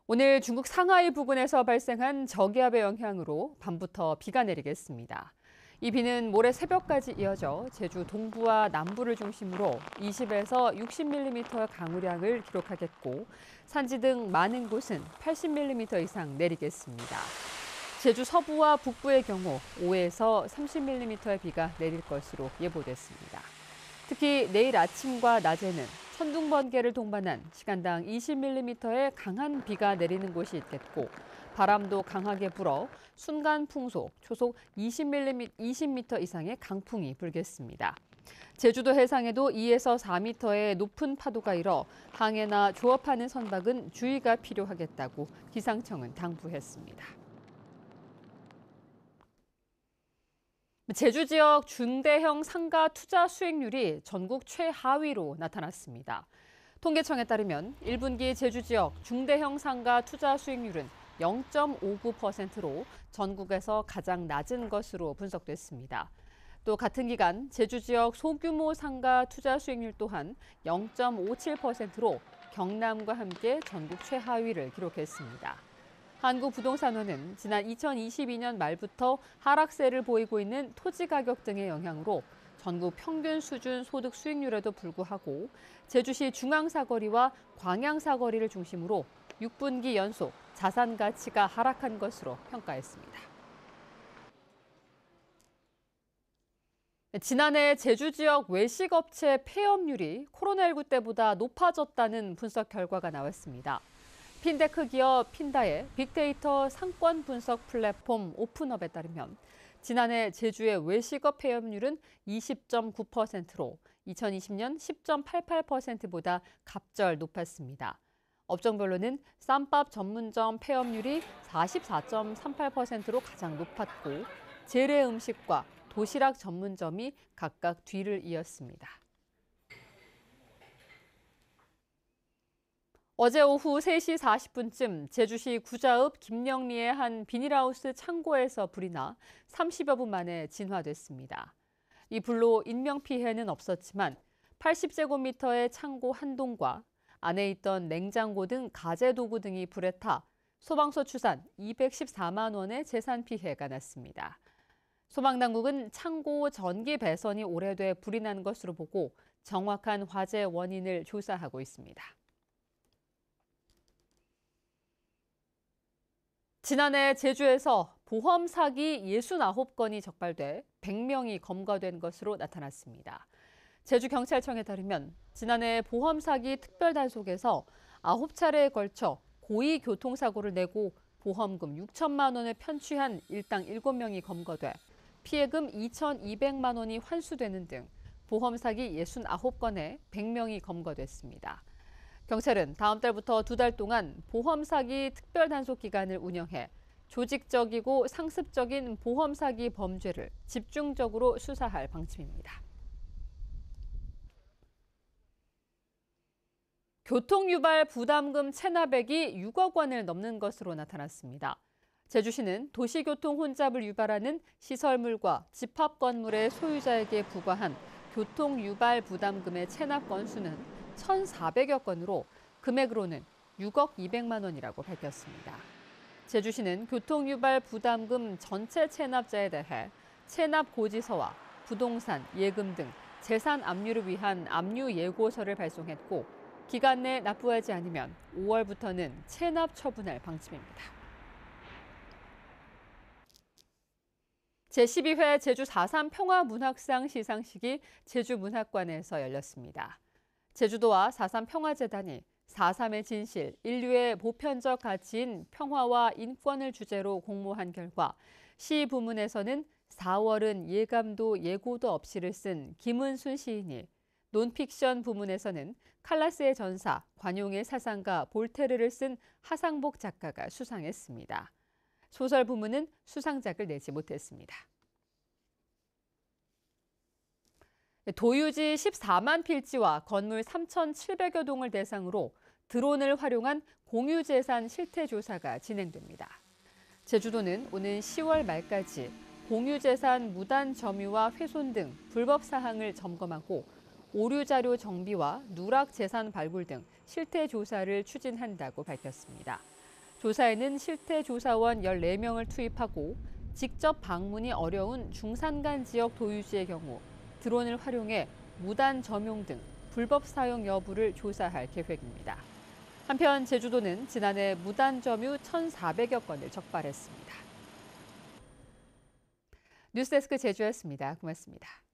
오늘 중국 상하이 부근에서 발생한 저기압의 영향으로 밤부터 비가 내리겠습니다. 이 비는 모레 새벽까지 이어져 제주 동부와 남부를 중심으로 20에서 60mm 강우량을 기록하겠고 산지 등 많은 곳은 80mm 이상 내리겠습니다. 제주 서부와 북부의 경우 5에서 30mm의 비가 내릴 것으로 예보됐습니다. 특히 내일 아침과 낮에는 천둥 번개를 동반한 시간당 20mm의 강한 비가 내리는 곳이 있겠고 바람도 강하게 불어 순간 풍속 초속 20m 이상의 강풍이 불겠습니다. 제주도 해상에도 2에서 4m의 높은 파도가 일어 항해나 조업하는 선박은 주의가 필요하겠다고 기상청은 당부했습니다. 제주 지역 중대형 상가 투자 수익률이 전국 최하위로 나타났습니다. 통계청에 따르면 1분기 제주 지역 중대형 상가 투자 수익률은 0.59%로 전국에서 가장 낮은 것으로 분석됐습니다. 또 같은 기간 제주 지역 소규모 상가 투자 수익률 또한 0.57%로 경남과 함께 전국 최하위를 기록했습니다. 한국부동산원은 지난 2022년 말부터 하락세를 보이고 있는 토지 가격 등의 영향으로 전국 평균 수준 소득 수익률에도 불구하고 제주시 중앙사거리와 광양사거리를 중심으로 6분기 연속 자산 가치가 하락한 것으로 평가했습니다. 지난해 제주 지역 외식업체 폐업률이 코로나19 때보다 높아졌다는 분석 결과가 나왔습니다. 핀테크 기업 핀다의 빅데이터 상권 분석 플랫폼 오픈업에 따르면 지난해 제주의 외식업 폐업률은 20.9%로 2020년 10.88%보다 갑절 높았습니다. 업종별로는 쌈밥 전문점 폐업률이 44.38%로 가장 높았고 재래 음식과 도시락 전문점이 각각 뒤를 이었습니다. 어제 오후 3시 40분쯤 제주시 구자읍 김영리의 한 비닐하우스 창고에서 불이 나 30여 분 만에 진화됐습니다. 이 불로 인명피해는 없었지만 80제곱미터의 창고 한 동과 안에 있던 냉장고 등 가재도구 등이 불에 타 소방서 추산 214만 원의 재산 피해가 났습니다. 소방당국은 창고 전기 배선이 오래돼 불이 난 것으로 보고 정확한 화재 원인을 조사하고 있습니다. 지난해 제주에서 보험 사기 69건이 적발돼 100명이 검거된 것으로 나타났습니다. 제주경찰청에 따르면 지난해 보험 사기 특별단속에서 9차례에 걸쳐 고의 교통사고를 내고 보험금 6천만 원을 편취한 일당 7명이 검거돼 피해금 2,200만 원이 환수되는 등 보험 사기 69건에 100명이 검거됐습니다. 경찰은 다음 달부터 2달 동안 보험 사기 특별 단속 기간을 운영해 조직적이고 상습적인 보험 사기 범죄를 집중적으로 수사할 방침입니다. 교통유발 부담금 체납액이 6억 원을 넘는 것으로 나타났습니다. 제주시는 도시교통 혼잡을 유발하는 시설물과 집합 건물의 소유자에게 부과한 교통유발 부담금의 체납 건수는 1,400여 건으로 금액으로는 6억 200만 원이라고 밝혔습니다. 제주시는 교통유발 부담금 전체 체납자에 대해 체납 고지서와 부동산, 예금 등 재산 압류를 위한 압류 예고서를 발송했고 기간 내 납부하지 않으면 5월부터는 체납 처분할 방침입니다. 제12회 제주 4.3 평화문학상 시상식이 제주문학관에서 열렸습니다. 제주도와 4.3 평화재단이 4.3의 진실, 인류의 보편적 가치인 평화와 인권을 주제로 공모한 결과 시 부문에서는 4월은 예감도 예고도 없이를 쓴 김은순 시인이, 논픽션 부문에서는 칼라스의 전사, 관용의 사상가 볼테르를 쓴 하상복 작가가 수상했습니다. 소설 부문은 수상작을 내지 못했습니다. 도유지 14만 필지와 건물 3,700여 동을 대상으로 드론을 활용한 공유재산 실태조사가 진행됩니다. 제주도는 오는 10월 말까지 공유재산 무단 점유와 훼손 등 불법 사항을 점검하고 오류자료 정비와 누락 재산 발굴 등 실태조사를 추진한다고 밝혔습니다. 조사에는 실태 조사원 14명을 투입하고 직접 방문이 어려운 중산간 지역 도유지의 경우 드론을 활용해 무단 점용 등 불법 사용 여부를 조사할 계획입니다. 한편 제주도는 지난해 무단 점유 1,400여 건을 적발했습니다. 뉴스데스크 제주였습니다. 고맙습니다.